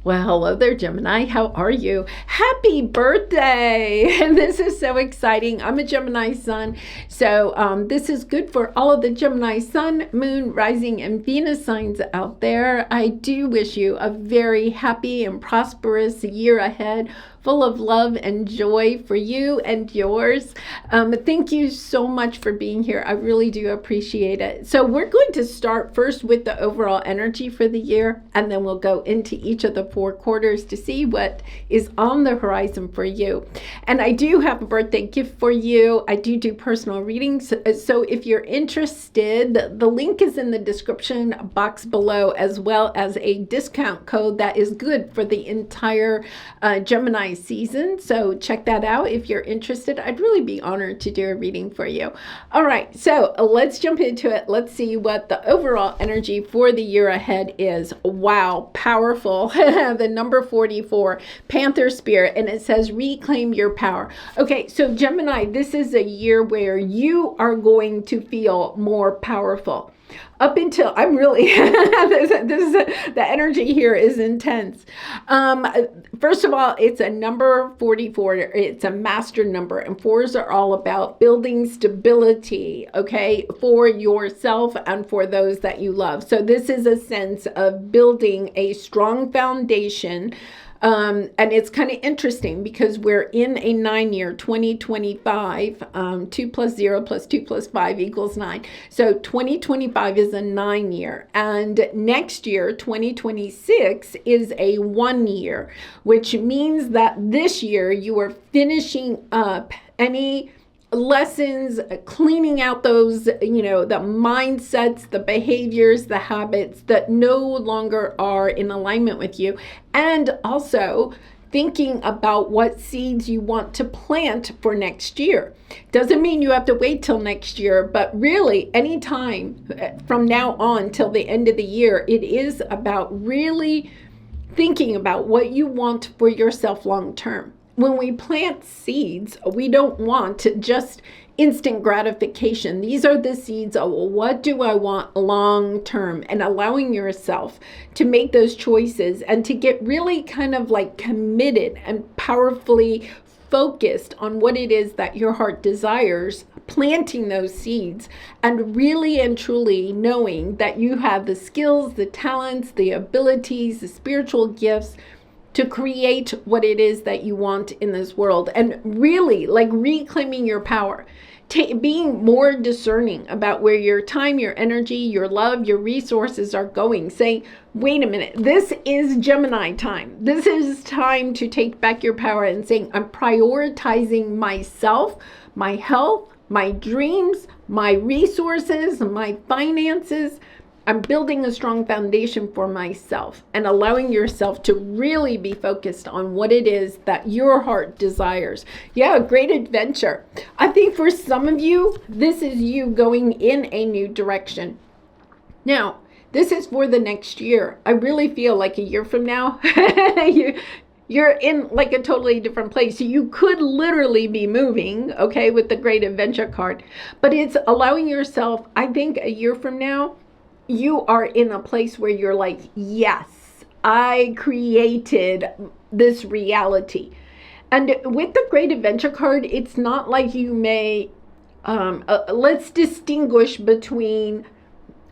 Well, hello there, Gemini. How are you? Happy birthday! And this is so exciting. I'm a Gemini sun, so this is good for all of the Gemini sun, moon, rising, and Venus signs out there. I do wish you a very happy and prosperous year ahead, full of love and joy for you and yours. Thank you so much for being here. I really do appreciate it. So we're going to start first with the overall energy for the year, and then we'll go into each of the 4 quarters to see what is on the horizon for you. And I do have a birthday gift for you. I do personal readings. So if you're interested, the link is in the description box below, as well as a discount code that is good for the entire Gemini season. So check that out if you're interested. I'd really be honored to do a reading for you. All right, so let's jump into it. Let's see what the overall energy for the year ahead is. Wow, powerful. The number 44, Panther Spirit, and it says reclaim your power. Okay, so Gemini, this is a year where you are going to feel more powerful. Up until I'm really the energy here is intense. First of all, it's a number 44. It's a master number, and 4s are all about building stability, okay, for yourself and for those that you love. So this is a sense of building a strong foundation. And it's kind of interesting because we're in a 9-year, 2025, 2 plus 0 plus 2 plus 5 equals 9. So 2025 is a 9-year, and next year, 2026, is a 1-year, which means that this year you are finishing up any lessons, cleaning out those, the mindsets, the behaviors, the habits that no longer are in alignment with you, and also thinking about what seeds you want to plant for next year. Doesn't mean you have to wait till next year, but really any time from now on till the end of the year, it is about really thinking about what you want for yourself long term. When we plant seeds, we don't want just instant gratification. These are the seeds of, well, what do I want long term? And allowing yourself to make those choices and to get really kind of like committed and powerfully focused on what it is that your heart desires, planting those seeds, and really and truly knowing that you have the skills, the talents, the abilities, the spiritual gifts to create what it is that you want in this world, and really like reclaiming your power, being more discerning about where your time, your energy, your love, your resources are going, saying, wait a minute, this is Gemini time. This is time to take back your power and saying, I'm prioritizing myself, my health, my dreams, my resources, my finances. I'm building a strong foundation for myself, and allowing yourself to really be focused on what it is that your heart desires. Yeah, great adventure. I think for some of you, this is you going in a new direction. Now, this is for the next year. I really feel like a year from now, you're in like a totally different place. You could literally be moving, okay, with the great adventure card. But it's allowing yourself, I think a year from now, you are in a place where you're like, yes, I created this reality. And with the Great Adventure card, it's not like you may, let's distinguish between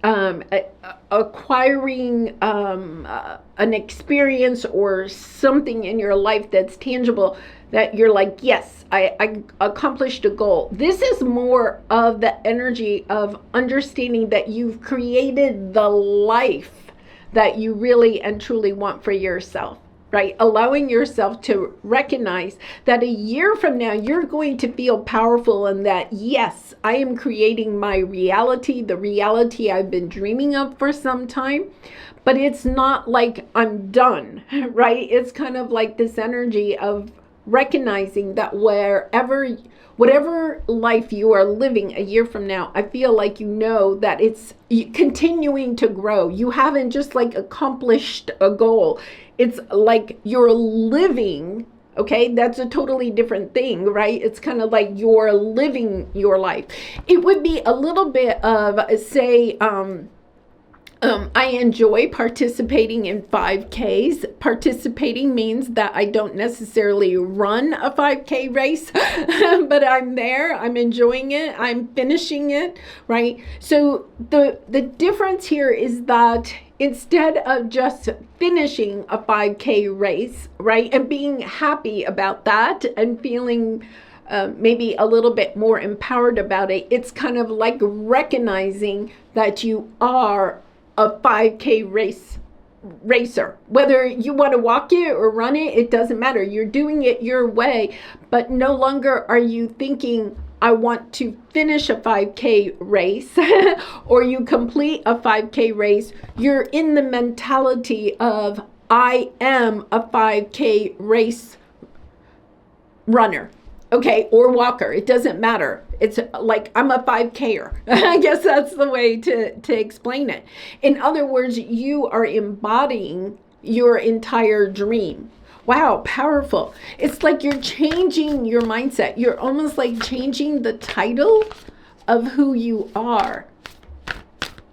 acquiring an experience or something in your life that's tangible, that you're like, yes, I accomplished a goal. This is more of the energy of understanding that you've created the life that you really and truly want for yourself, right? Allowing yourself to recognize that a year from now, you're going to feel powerful, and that, yes, I am creating my reality, the reality I've been dreaming of for some time. But it's not like I'm done, right? It's kind of like this energy of recognizing that whatever life you are living a year from now, I feel like that it's continuing to grow. You haven't just like accomplished a goal. It's like you're living, okay? That's a totally different thing, right? It's kind of like you're living your life. It would be a little bit of, say, I enjoy participating in 5Ks. Participating means that I don't necessarily run a 5K race, but I'm there, I'm enjoying it, I'm finishing it, right? So the difference here is that instead of just finishing a 5K race, right, and being happy about that and feeling maybe a little bit more empowered about it, it's kind of like recognizing that you are a 5K racer. Whether you want to walk it or run it, it doesn't matter. You're doing it your way, but no longer are you thinking, I want to finish a 5K race or you complete a 5K race. You're in the mentality of, I am a 5K race runner. Okay, or walker, it doesn't matter. It's like I'm a 5Ker. I guess that's the way to explain it. In other words, you are embodying your entire dream. Wow, powerful. It's like you're changing your mindset. You're almost like changing the title of who you are,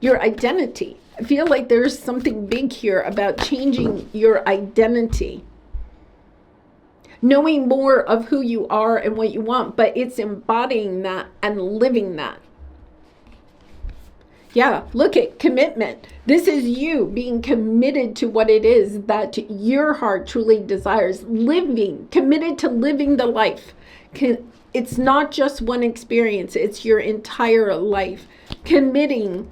your identity. I feel like there's something big here about changing your identity. Knowing more of who you are and what you want, but it's embodying that and living that. Yeah, look at commitment. This is you being committed to what it is that your heart truly desires. Living, committed to living the life. It's not just one experience, it's your entire life. Committing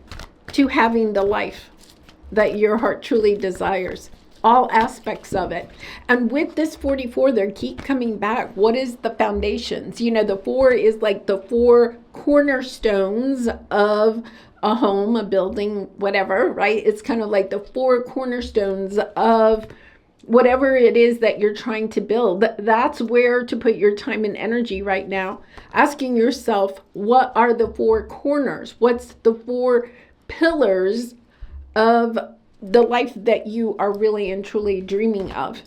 to having the life that your heart truly desires. All aspects of it. And with this 44, they keep coming back. What is the foundations? You know, the 4 is like the 4 cornerstones of a home, a building, whatever, right? It's kind of like the 4 cornerstones of whatever it is that you're trying to build. That's where to put your time and energy right now. Asking yourself, what are the 4 corners? What's the 4 pillars of the life that you are really and truly dreaming of?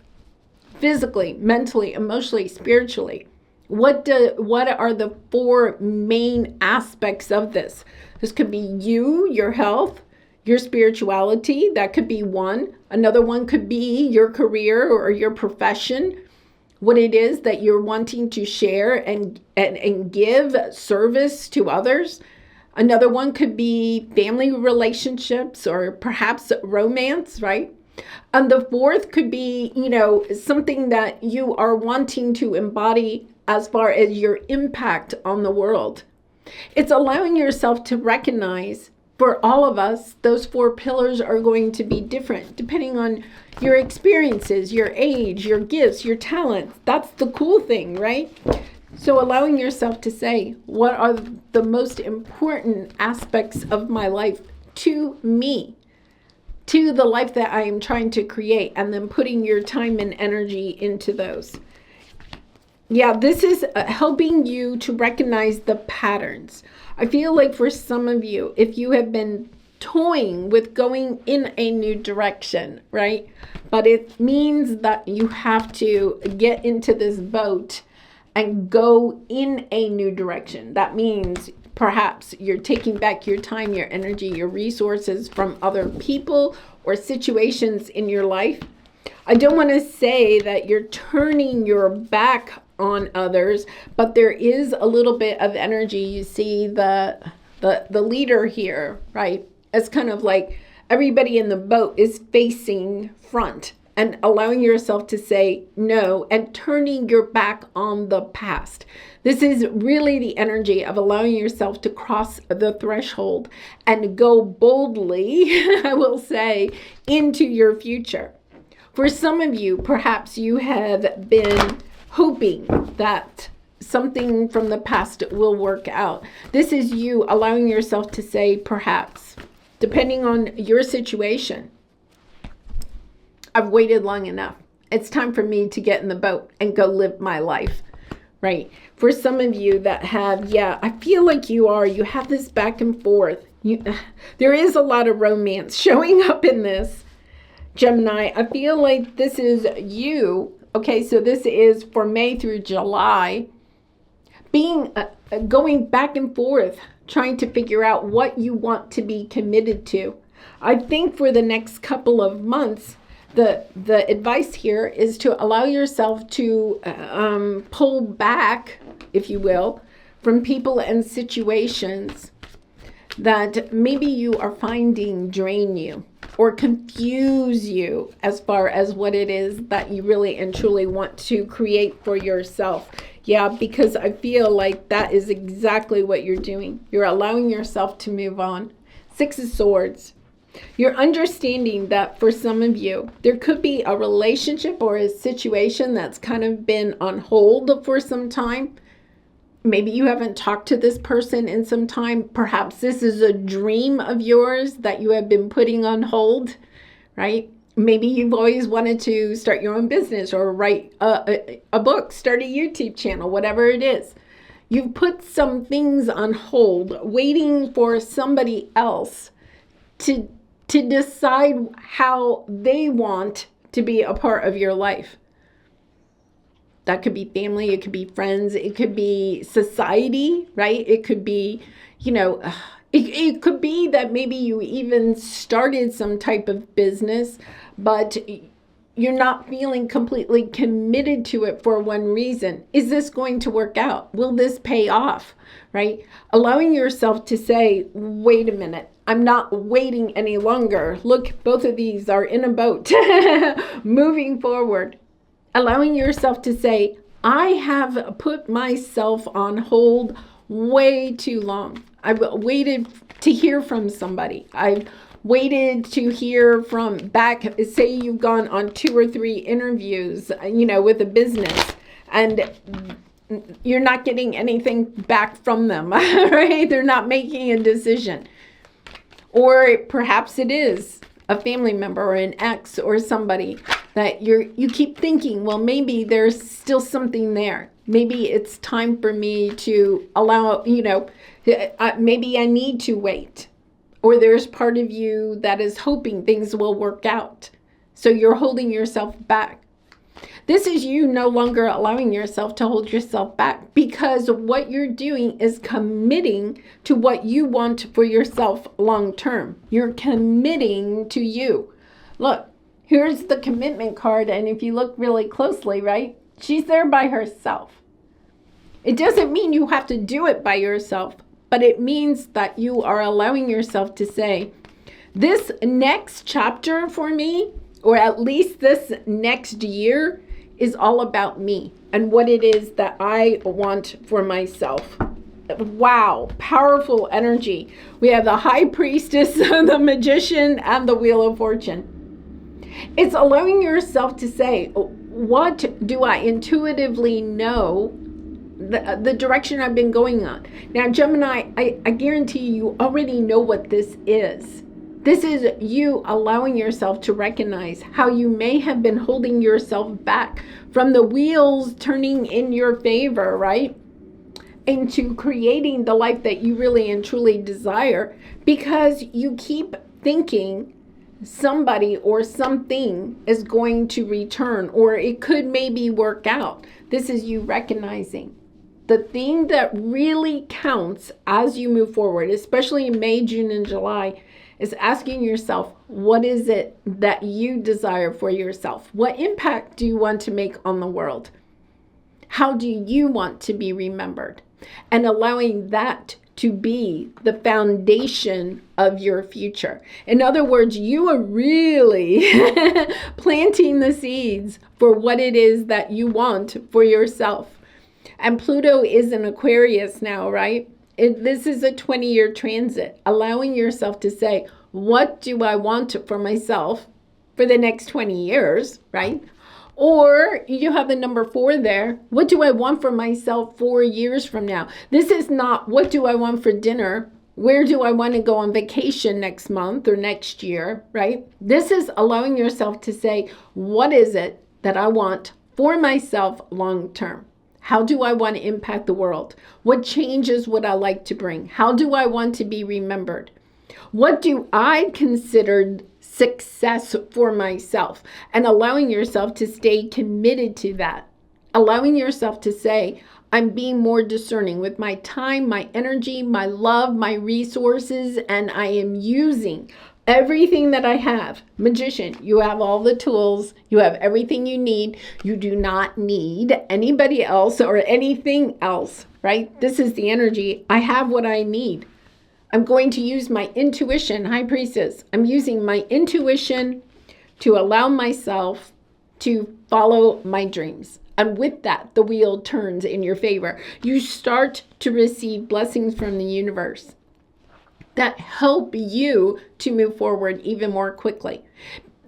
Physically, mentally, emotionally, spiritually. What are the 4 main aspects of this? This could be you, your health, your spirituality. That could be one. Another one could be your career or your profession. What it is that you're wanting to share and give service to others. Another one could be family relationships or perhaps romance, right? And the 4th could be, you know, something that you are wanting to embody as far as your impact on the world. It's allowing yourself to recognize, for all of us, those 4 pillars are going to be different depending on your experiences, your age, your gifts, your talents. That's the cool thing, right? So allowing yourself to say, what are the most important aspects of my life to me, to the life that I am trying to create, and then putting your time and energy into those. Yeah, this is helping you to recognize the patterns. I feel like for some of you, if you have been toying with going in a new direction, right? But it means that you have to get into this boat and go in a new direction. That means perhaps you're taking back your time, your energy, your resources from other people or situations in your life. I don't want to say that you're turning your back on others, but there is a little bit of energy. You see the leader here, right? It's kind of like everybody in the boat is facing front. And allowing yourself to say no and turning your back on the past. This is really the energy of allowing yourself to cross the threshold and go boldly, I will say, into your future. For some of you, perhaps you have been hoping that something from the past will work out. This is you allowing yourself to say perhaps, depending on your situation. I've waited long enough. It's time for me to get in the boat and go live my life, right? For some of you that have, I feel like you have this back and forth. There is a lot of romance showing up in this, Gemini. I feel like this is you. Okay, so this is for May through July. Going back and forth, trying to figure out what you want to be committed to. I think for the next couple of months, the advice here is to allow yourself to pull back, if you will, from people and situations that maybe you are finding drain you or confuse you as far as what it is that you really and truly want to create for yourself. Yeah, because I feel like that is exactly what you're doing. You're allowing yourself to move on. 6 of Swords. You're understanding that for some of you, there could be a relationship or a situation that's kind of been on hold for some time. Maybe you haven't talked to this person in some time. Perhaps this is a dream of yours that you have been putting on hold, right? Maybe you've always wanted to start your own business or write a book, start a YouTube channel, whatever it is. You've put some things on hold, waiting for somebody else to decide how they want to be a part of your life. That could be family, it could be friends, it could be society, right? It could be, it could be that maybe you even started some type of business, but you're not feeling completely committed to it for one reason. Is this going to work out? Will this pay off, right? Allowing yourself to say, wait a minute, I'm not waiting any longer. Look, both of these are in a boat, moving forward. Allowing yourself to say, I have put myself on hold way too long. I've waited to hear from somebody. I've waited to hear from back, say you've gone on 2 or 3 interviews, with a business, and you're not getting anything back from them, right? They're not making a decision. Or perhaps it is a family member or an ex or somebody that you keep thinking, well, maybe there's still something there. Maybe it's time for me to allow, maybe I need to wait. Or there's part of you that is hoping things will work out. So you're holding yourself back. This is you no longer allowing yourself to hold yourself back, because what you're doing is committing to what you want for yourself long term. You're committing to you. Look, here's the commitment card. And if you look really closely, right, she's there by herself. It doesn't mean you have to do it by yourself, but it means that you are allowing yourself to say, this next chapter for me, or at least this next year, is all about me and what it is that I want for myself. Wow, powerful energy. We have the High Priestess, the Magician, and the Wheel of Fortune. It's allowing yourself to say, what do I intuitively know the direction I've been going on? Now, Gemini, I guarantee you already know what this is. This is you allowing yourself to recognize how you may have been holding yourself back from the wheels turning in your favor, right? Into creating the life that you really and truly desire, because you keep thinking somebody or something is going to return, or it could maybe work out. This is you recognizing the thing that really counts as you move forward, especially in May, June, and July, is asking yourself, what is it that you desire for yourself? What impact do you want to make on the world? How do you want to be remembered? And allowing that to be the foundation of your future. In other words, you are really planting the seeds for what it is that you want for yourself. And Pluto is in Aquarius now, right? This is a 20-year transit, allowing yourself to say, what do I want for myself for the next 20 years, right? Or you have the number 4 there. What do I want for myself 4 years from now? This is not, what do I want for dinner? Where do I want to go on vacation next month or next year, right? This is allowing yourself to say, what is it that I want for myself long term? How do I want to impact the world? What changes would I like to bring? How do I want to be remembered? What do I consider success for myself? And allowing yourself to stay committed to that. Allowing yourself to say, I'm being more discerning with my time, my energy, my love, my resources, and I am using Everything that I have, magician, you have all the tools, you have everything you need. You do not need anybody else or anything else, right? This is the energy. I have what I need. I'm going to use my intuition, High Priestess. I'm using my intuition to allow myself to follow my dreams. And with that, the wheel turns in your favor. You start to receive blessings from the universe that help you to move forward even more quickly.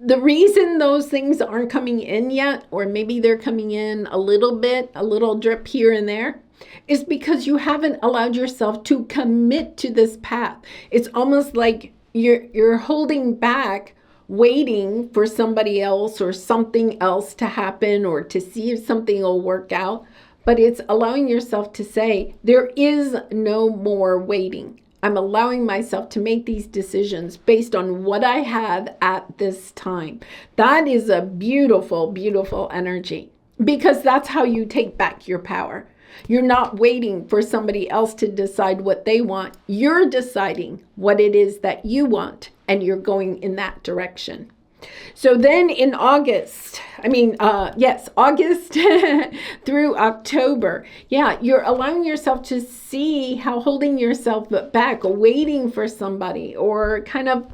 The reason those things aren't coming in yet, or maybe they're coming in a little bit, a little drip here and there, is because you haven't allowed yourself to commit to this path. It's almost like you're holding back, waiting for somebody else or something else to happen or to see if something will work out. But it's allowing yourself to say, there is no more waiting. I'm allowing myself to make these decisions based on what I have at this time. That is a beautiful, beautiful energy, because that's how you take back your power. You're not waiting for somebody else to decide what they want. You're deciding what it is that you want, and you're going in that direction. So then in August through October, you're allowing yourself to see how holding yourself back, waiting for somebody, or kind of,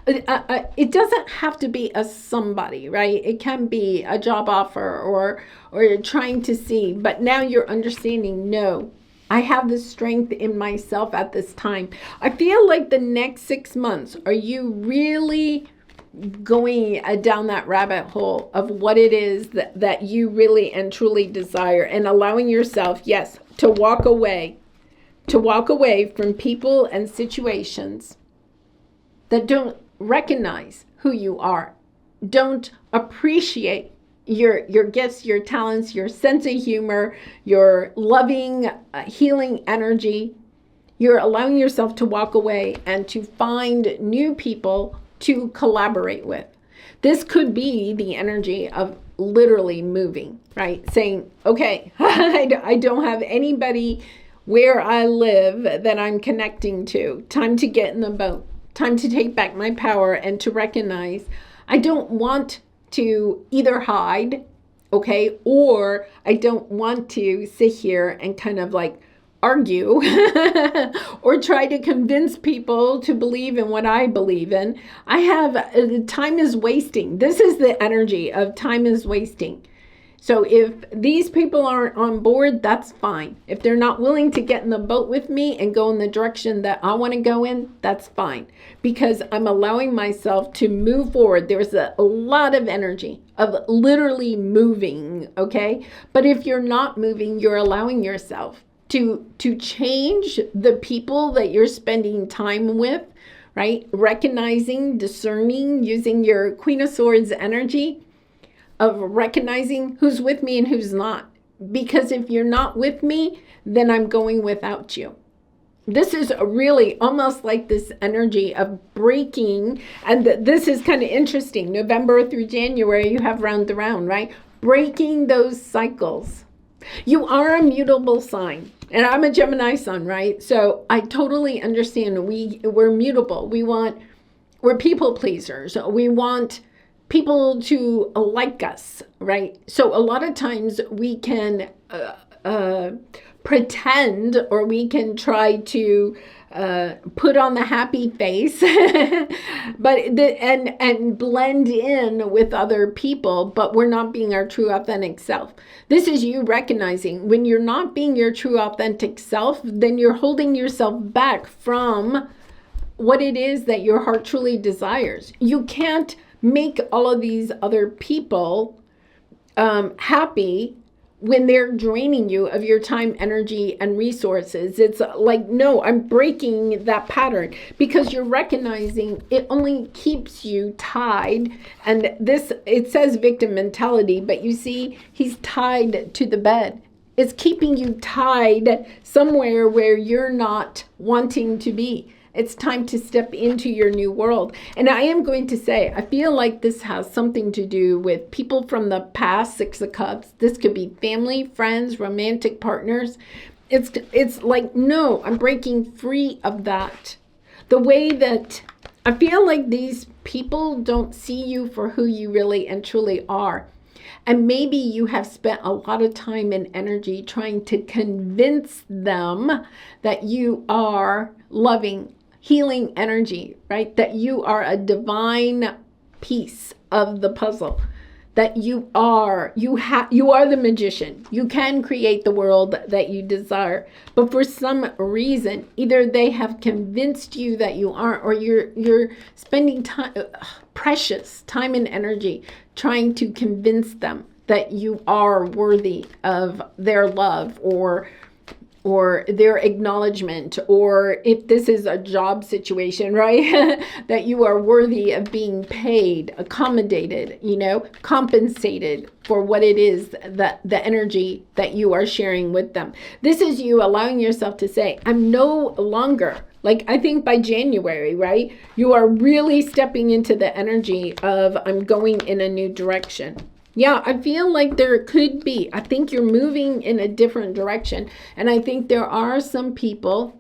it doesn't have to be a somebody, right? It can be a job offer or you're trying to see, but now you're understanding, no, I have the strength in myself at this time. I feel like the next 6 months, are you really going down that rabbit hole of what it is that you really and truly desire, and allowing yourself, yes, to walk away from people and situations that don't recognize who you are, don't appreciate your gifts, your talents, your sense of humor, your loving, healing energy. You're allowing yourself to walk away and to find new people to collaborate with. This could be the energy of literally moving, right? Saying, okay, I don't have anybody where I live that I'm connecting to. Time to get in the boat. Time to take back my power and to recognize I don't want to either hide, okay, or I don't want to sit here and kind of like argue or try to convince people to believe in what I believe in. Time is wasting. This is the energy of time is wasting. So if these people aren't on board, that's fine. If they're not willing to get in the boat with me and go in the direction that I want to go in, that's fine, because I'm allowing myself to move forward. There's a lot of energy of literally moving, okay? But if you're not moving, you're allowing yourself to change the people that you're spending time with, right? Recognizing, discerning, using your Queen of Swords energy of recognizing who's with me and who's not. Because if you're not with me, then I'm going without you. This is really almost like this energy of breaking, and this is kind of interesting. November through January, you have round to round, right? Breaking those cycles. You are a mutable sign. And I'm a Gemini sun, right? So I totally understand we're mutable. We're people pleasers. We want people to like us, right? So a lot of times we can pretend, or we can try to put on the happy face, and blend in with other people, but we're not being our true authentic self. This is you recognizing when you're not being your true authentic self, then you're holding yourself back from what it is that your heart truly desires. You can't make all of these other people happy when they're draining you of your time, energy, and resources. It's like, no, I'm breaking that pattern, because you're recognizing it only keeps you tied. And this, it says victim mentality, but you see, he's tied to the bed. It's keeping you tied somewhere where you're not wanting to be. It's time to step into your new world. And I am going to say, I feel like this has something to do with people from the past, Six of Cups. This could be family, friends, romantic partners. It's like, no, I'm breaking free of that. The way that I feel like these people don't see you for who you really and truly are. And maybe you have spent a lot of time and energy trying to convince them that you are loving, healing energy, right? That you are a divine piece of the puzzle. That you are the magician. You can create the world that you desire. But for some reason, either they have convinced you that you aren't, or you're spending time, precious time and energy trying to convince them that you are worthy of their love or their acknowledgement, or if this is a job situation, right? That you are worthy of being paid, accommodated, compensated for what it is, that the energy that you are sharing with them. This is you allowing yourself to say, I'm no longer, like I think by January, right? You are really stepping into the energy of I'm going in a new direction. Yeah, I feel like there could be. I think you're moving in a different direction. And I think there are some people,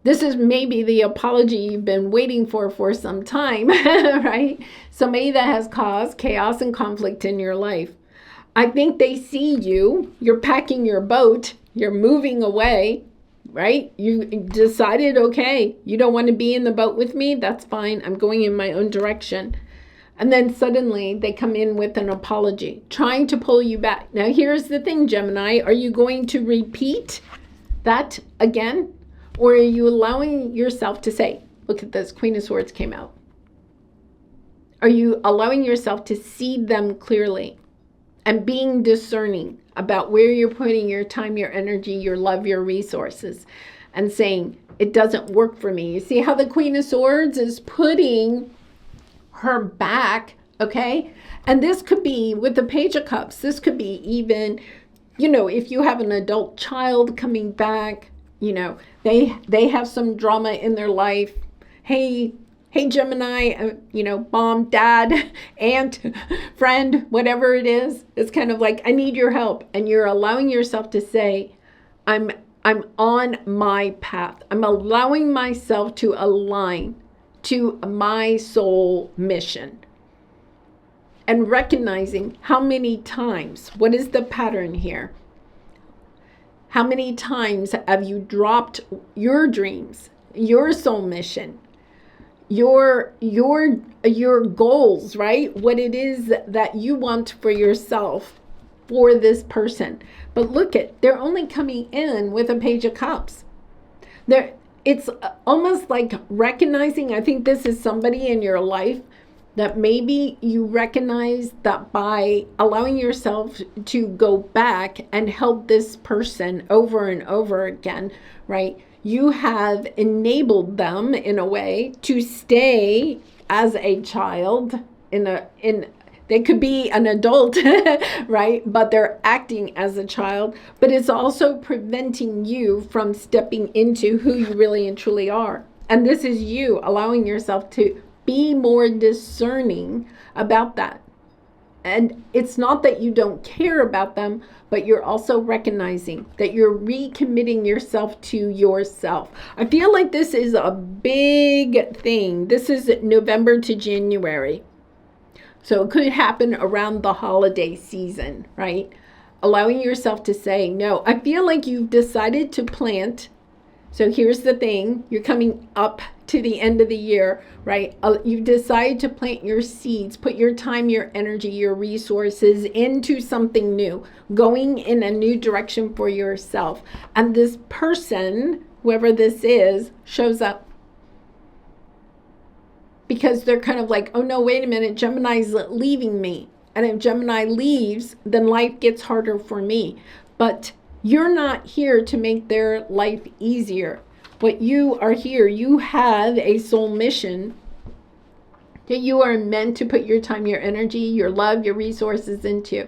this is maybe the apology you've been waiting for some time, right? Somebody that has caused chaos and conflict in your life. I think they see you're packing your boat, you're moving away, right? You decided, okay, you don't want to be in the boat with me. That's fine. I'm going in my own direction. And then suddenly they come in with an apology, trying to pull you back. Now, here's the thing, Gemini. Are you going to repeat that again? Or are you allowing yourself to say, look at this, Queen of Swords came out. Are you allowing yourself to see them clearly and being discerning about where you're putting your time, your energy, your love, your resources, and saying, it doesn't work for me. You see how the Queen of Swords is putting her back, okay? And this could be with the Page of Cups. This could be even, if you have an adult child coming back, they have some drama in their life. Hey, Gemini, mom, dad, aunt, friend, whatever it is. It's kind of like, I need your help. And you're allowing yourself to say, I'm on my path. I'm allowing myself to align to my soul mission, and recognizing how many times, what is the pattern here? How many times have you dropped your dreams, your soul mission, your goals, right? What it is that you want for yourself, for this person. But look they're only coming in with a Page of Cups. It's almost like recognizing, I think this is somebody in your life that maybe you recognize that by allowing yourself to go back and help this person over and over again, right? You have enabled them in a way to stay as a child they could be an adult, right? But they're acting as a child. But it's also preventing you from stepping into who you really and truly are. And this is you allowing yourself to be more discerning about that. And it's not that you don't care about them, but you're also recognizing that you're recommitting yourself to yourself. I feel like this is a big thing. This is November to January. So it could happen around the holiday season, right? Allowing yourself to say, no, I feel like you've decided to plant. So here's the thing. You're coming up to the end of the year, right? You've decided to plant your seeds, put your time, your energy, your resources into something new, going in a new direction for yourself. And this person, whoever this is, shows up. Because they're kind of like, oh no, wait a minute, Gemini's leaving me. And if Gemini leaves, then life gets harder for me. But you're not here to make their life easier. But you are here, you have a soul mission that you are meant to put your time, your energy, your love, your resources into.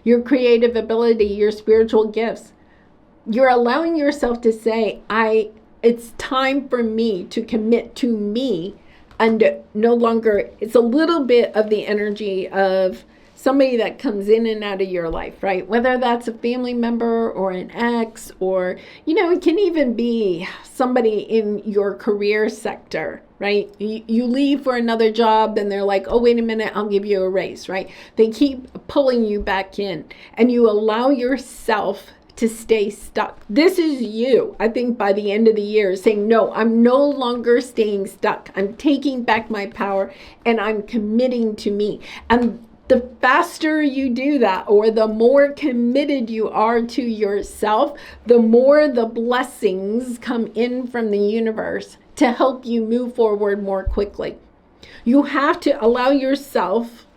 Your creative ability, your spiritual gifts. You're allowing yourself to say, it's time for me to commit to me. And no longer, it's a little bit of the energy of somebody that comes in and out of your life, right? Whether that's a family member or an ex, or, it can even be somebody in your career sector, right? You leave for another job, then they're like, oh, wait a minute, I'll give you a raise, right? They keep pulling you back in, and you allow yourself to stay stuck. This is you, I think, by the end of the year, saying, no, I'm no longer staying stuck. I'm taking back my power, and I'm committing to me. And the faster you do that, or the more committed you are to yourself, the more the blessings come in from the universe to help you move forward more quickly. You have to allow yourself,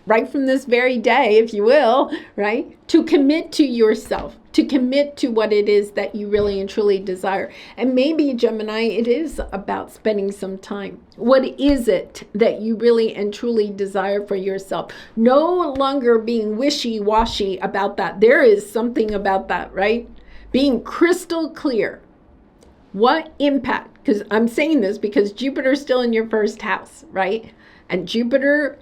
right from this very day, if you will, right, to commit to yourself, to commit to what it is that you really and truly desire. And maybe, Gemini, it is about spending some time. What is it that you really and truly desire for yourself? No longer being wishy-washy about that. There is something about that, right? Being crystal clear. What impact? Because I'm saying this because Jupiter's still in your first house, right? And Jupiter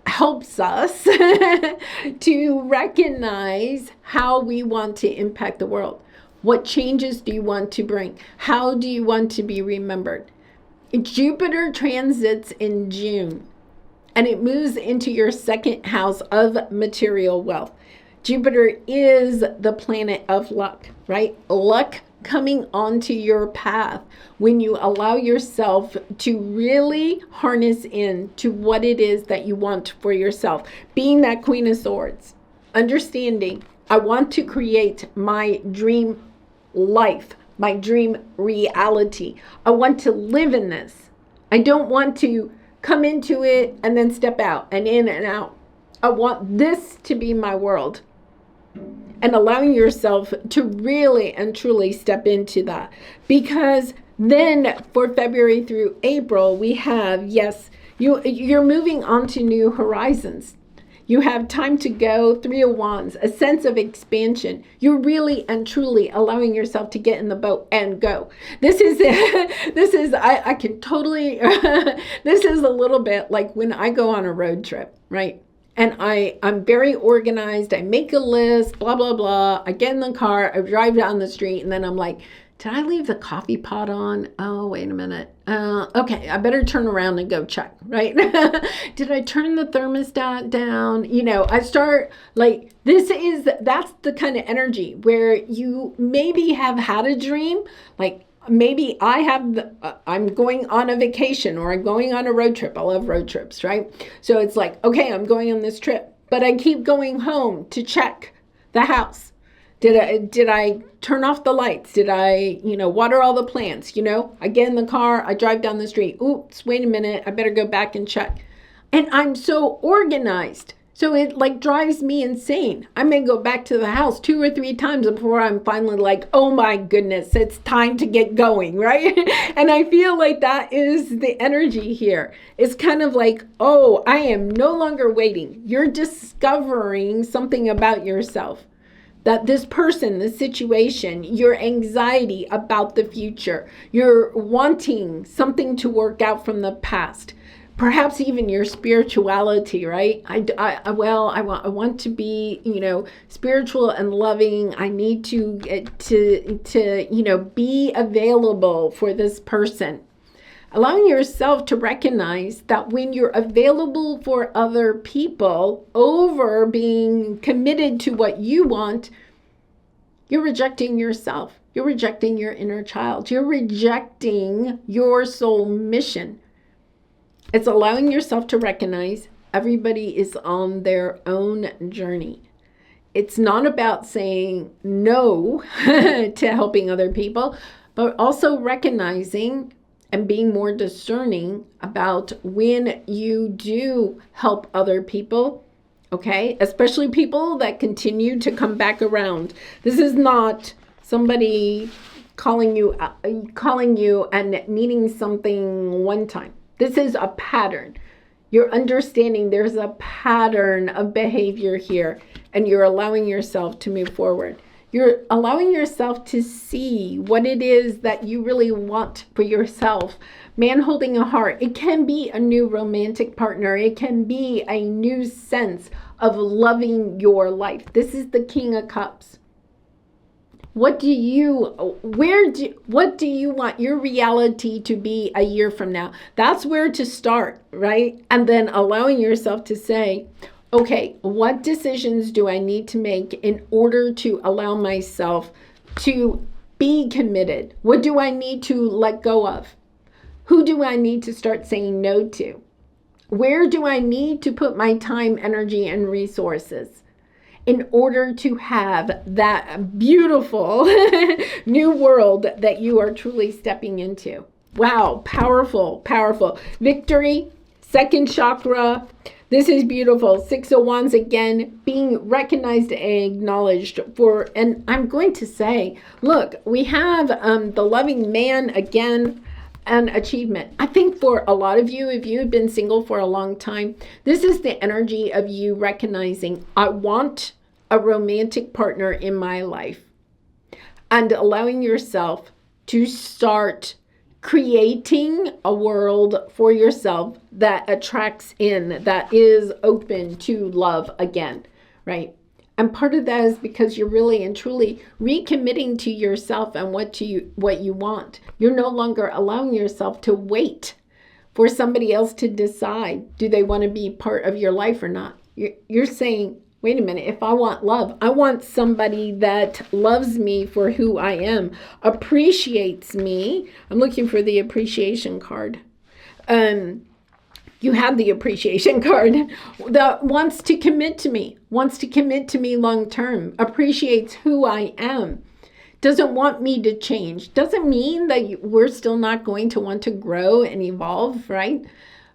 helps us to recognize how we want to impact the world. What changes do you want to bring? How do you want to be remembered? Jupiter transits in June, and it moves into your second house of material wealth. Jupiter is the planet of luck, right? Luck coming onto your path when you allow yourself to really harness in to what it is that you want for yourself. Being that Queen of Swords, understanding, I want to create my dream life, my dream reality. I want to live in this. I don't want to come into it and then step out and in and out. I want this to be my world. And allowing yourself to really and truly step into that. Because then for February through April, we have, yes, you're moving on to new horizons. You have time to go, Three of Wands, a sense of expansion. You're really and truly allowing yourself to get in the boat and go. This is I can totally, this is a little bit like when I go on a road trip, right? And I'm very organized. I make a list, blah, blah, blah. I get in the car, I drive down the street, and then I'm like, did I leave the coffee pot on? Oh, wait a minute. Okay, I better turn around and go check, right? Did I turn the thermostat down? You know, I start like, that's the kind of energy where you maybe have had a dream, like, maybe I'm going on a vacation or I'm going on a road trip. I love road trips, right? So it's like, okay, I'm going on this trip, but I keep going home to check the house. Did I turn off the lights? Did I, water all the plants? I get in the car, I drive down the street. Oops, wait a minute. I better go back and check. And I'm so organized. So it like drives me insane. I may go back to the house 2 or 3 times before I'm finally like, oh my goodness, it's time to get going, right? And I feel like that is the energy here. It's kind of like, oh, I am no longer waiting. You're discovering something about yourself. That this person, this situation, your anxiety about the future, you're wanting something to work out from the past. Perhaps even your spirituality, right? I want to be, spiritual and loving. I need to be available for this person. Allowing yourself to recognize that when you're available for other people over being committed to what you want, you're rejecting yourself. You're rejecting your inner child. You're rejecting your soul mission. It's allowing yourself to recognize everybody is on their own journey. It's not about saying no to helping other people, but also recognizing and being more discerning about when you do help other people, okay? Especially people that continue to come back around. This is not somebody calling you and needing something one time. This is a pattern. You're understanding there's a pattern of behavior here, and you're allowing yourself to move forward. You're allowing yourself to see what it is that you really want for yourself. Man holding a heart. It can be a new romantic partner. It can be a new sense of loving your life. This is the King of Cups. what do you want your reality to be a year from now? That's where to start, right? And then allowing yourself to say, okay, what decisions do I need to make in order to allow myself to be committed? What do I need to let go of? Who do I need to start saying no to? Where do I need to put my time, energy, and resources in order to have that beautiful new world that you are truly stepping into? Wow, powerful, powerful. Victory, second chakra. This is beautiful. Six of Wands again, being recognized and acknowledged for, and I'm going to say, look, we have the loving man again, and achievement. I think for a lot of you, if you have been single for a long time, this is the energy of you recognizing, I want a romantic partner in my life, and allowing yourself to start creating a world for yourself that attracts in, that is open to love again, right? And part of that is because you're really and truly recommitting to yourself and what you want. You're no longer allowing yourself to wait for somebody else to decide, do they want to be part of your life or not? You're saying, wait a minute, if I want love, I want somebody that loves me for who I am, appreciates me. I'm looking for the appreciation card. You have the appreciation card, that wants to commit to me long term, appreciates who I am, doesn't want me to change. Doesn't mean that we're still not going to want to grow and evolve, right?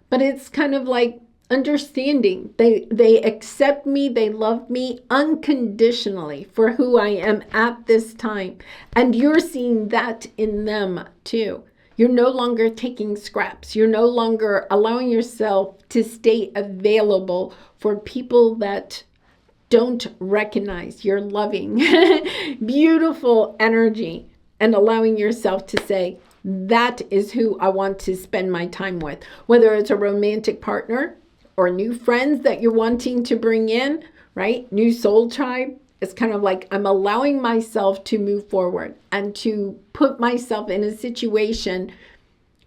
But it's kind of like understanding. They accept me, they love me unconditionally for who I am at this time. And you're seeing that in them too. You're no longer taking scraps. You're no longer allowing yourself to stay available for people that don't recognize your loving, beautiful energy, and allowing yourself to say, that is who I want to spend my time with. Whether it's a romantic partner or new friends that you're wanting to bring in, right? New soul tribe. It's kind of like I'm allowing myself to move forward and to put myself in a situation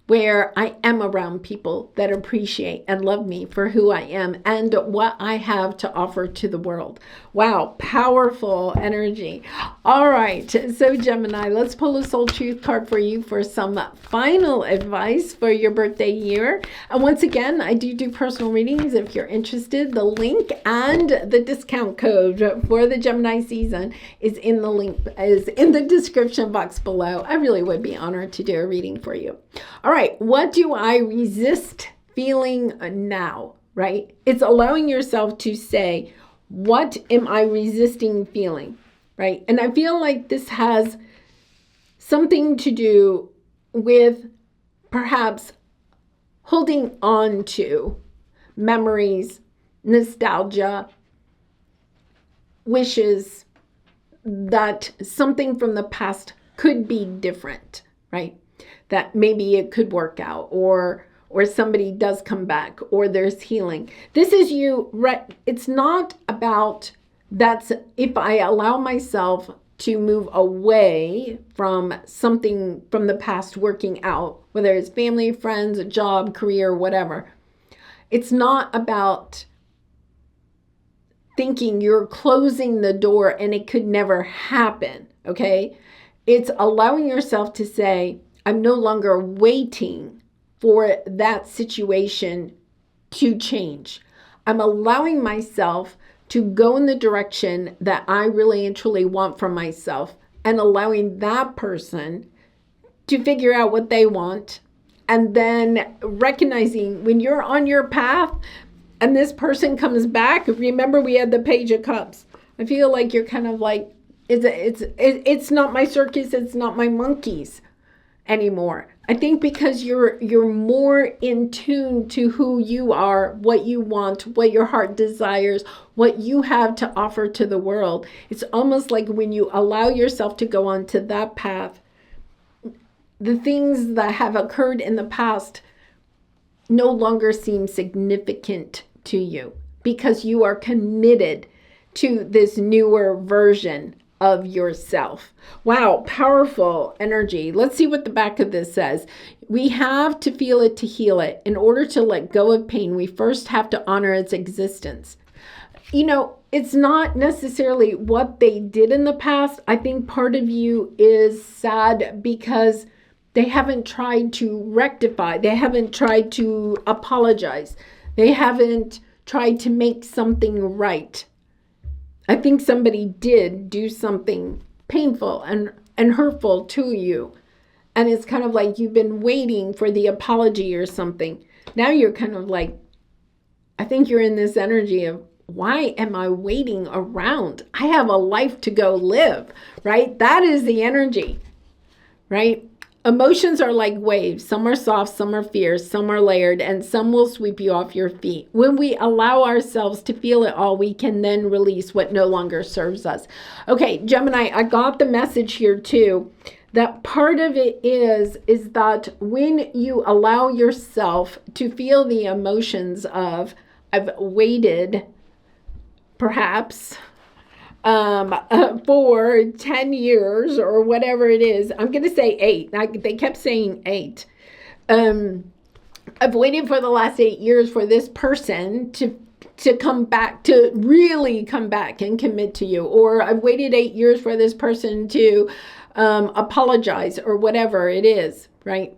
where I am around people that appreciate and love me for who I am and what I have to offer to the world. Wow, powerful energy. All right, so Gemini, let's pull a soul truth card for you for some final advice for your birthday year. And once again, I do personal readings if you're interested. The link and the discount code for the Gemini season is in the description box below. I really would be honored to do a reading for you. All right, what do I resist feeling now, right? It's allowing yourself to say, what am I resisting feeling, right? And I feel like this has something to do with perhaps holding on to memories, nostalgia, wishes that something from the past could be different, right? That maybe it could work out, or somebody does come back, or there's healing. This is you, right? It's not about that's if I allow myself to move away from something from the past working out, whether it's family, friends, a job, career, whatever. It's not about thinking you're closing the door and it could never happen, okay? It's allowing yourself to say, I'm no longer waiting for that situation to change. I'm allowing myself to go in the direction that I really and truly want for myself, and allowing that person to figure out what they want, and then recognizing when you're on your path and this person comes back. Remember, we had the Page of Cups. I feel like you're kind of like, it's not my circus, it's not my monkeys anymore. I think because you're more in tune to who you are, what you want, what your heart desires, what you have to offer to the world. It's almost like when you allow yourself to go onto that path, the things that have occurred in the past no longer seem significant to you because you are committed to this newer version of yourself. Wow, powerful energy. Let's see what the back of this says. We have to feel it to heal it. In order to let go of pain, we first have to honor its existence. You know, it's not necessarily what they did in the past. I think part of you is sad because they haven't tried to rectify. They haven't tried to apologize. They haven't tried to make something right. I think somebody did do something painful and hurtful to you. And it's kind of like you've been waiting for the apology or something. Now you're kind of like, I think you're in this energy of, why am I waiting around? I have a life to go live, right? That is the energy, right? Emotions are like waves. Some are soft, some are fierce, some are layered, and some will sweep you off your feet. When we allow ourselves to feel it all, we can then release what no longer serves us. Okay, Gemini, I got the message here too. That part of it is that when you allow yourself to feel the emotions of, I've waited perhaps for 10 years or whatever it is. I'm going to say 8. They kept saying 8. I've waited for the last 8 years for this person to come back, to really come back and commit to you. Or I've waited 8 years for this person to apologize or whatever it is, right?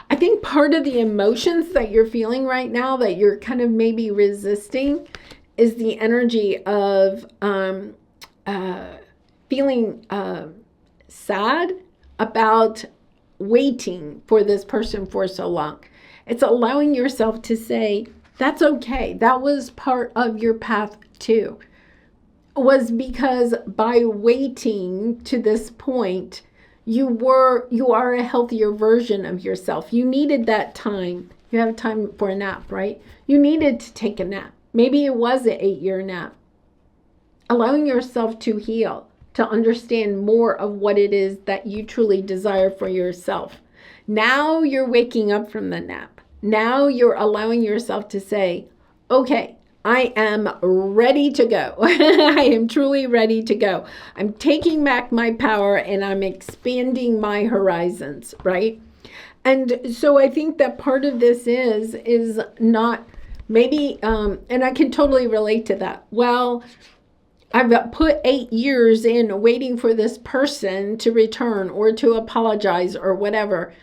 I think part of the emotions that you're feeling right now that you're kind of maybe resisting is the energy of feeling sad about waiting for this person for so long. It's allowing yourself to say, that's okay. That was part of your path too. Was because by waiting to this point, you are a healthier version of yourself. You needed that time. You have time for a nap, right? You needed to take a nap. Maybe it was an 8-year nap. Allowing yourself to heal, to understand more of what it is that you truly desire for yourself. Now you're waking up from the nap. Now you're allowing yourself to say, okay, I am ready to go. I am truly ready to go. I'm taking back my power and I'm expanding my horizons, right? And so I think that part of this is not maybe, and I can totally relate to that. Well, I've put 8 years in waiting for this person to return or to apologize or whatever.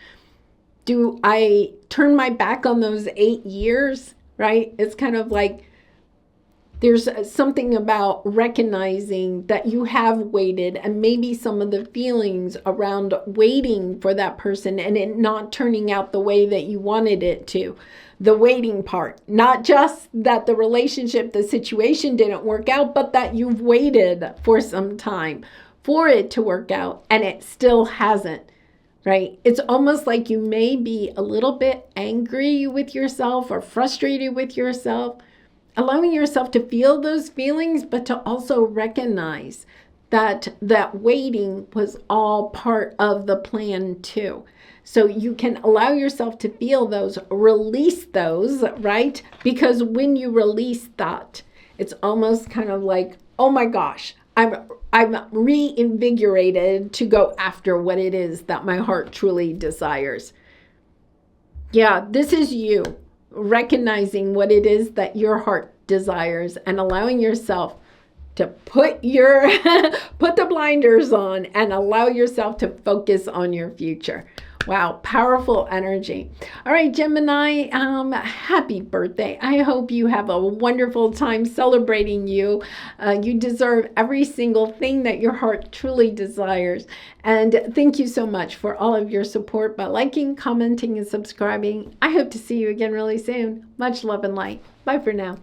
Do I turn my back on those 8 years, right? It's kind of like there's something about recognizing that you have waited and maybe some of the feelings around waiting for that person and it not turning out the way that you wanted it to. The waiting part, not just that the relationship, the situation didn't work out, but that you've waited for some time for it to work out and it still hasn't, right? It's almost like you may be a little bit angry with yourself or frustrated with yourself, allowing yourself to feel those feelings, but to also recognize that waiting was all part of the plan too. So you can allow yourself to feel those, release those, right? Because when you release that, it's almost kind of like, oh my gosh, I'm reinvigorated to go after what it is that my heart truly desires. Yeah, this is you recognizing what it is that your heart desires and allowing yourself to put the blinders on and allow yourself to focus on your future. Wow, powerful energy. All right, Gemini, happy birthday. I hope you have a wonderful time celebrating you. You deserve every single thing that your heart truly desires. And thank you so much for all of your support by liking, commenting, and subscribing. I hope to see you again really soon. Much love and light. Bye for now.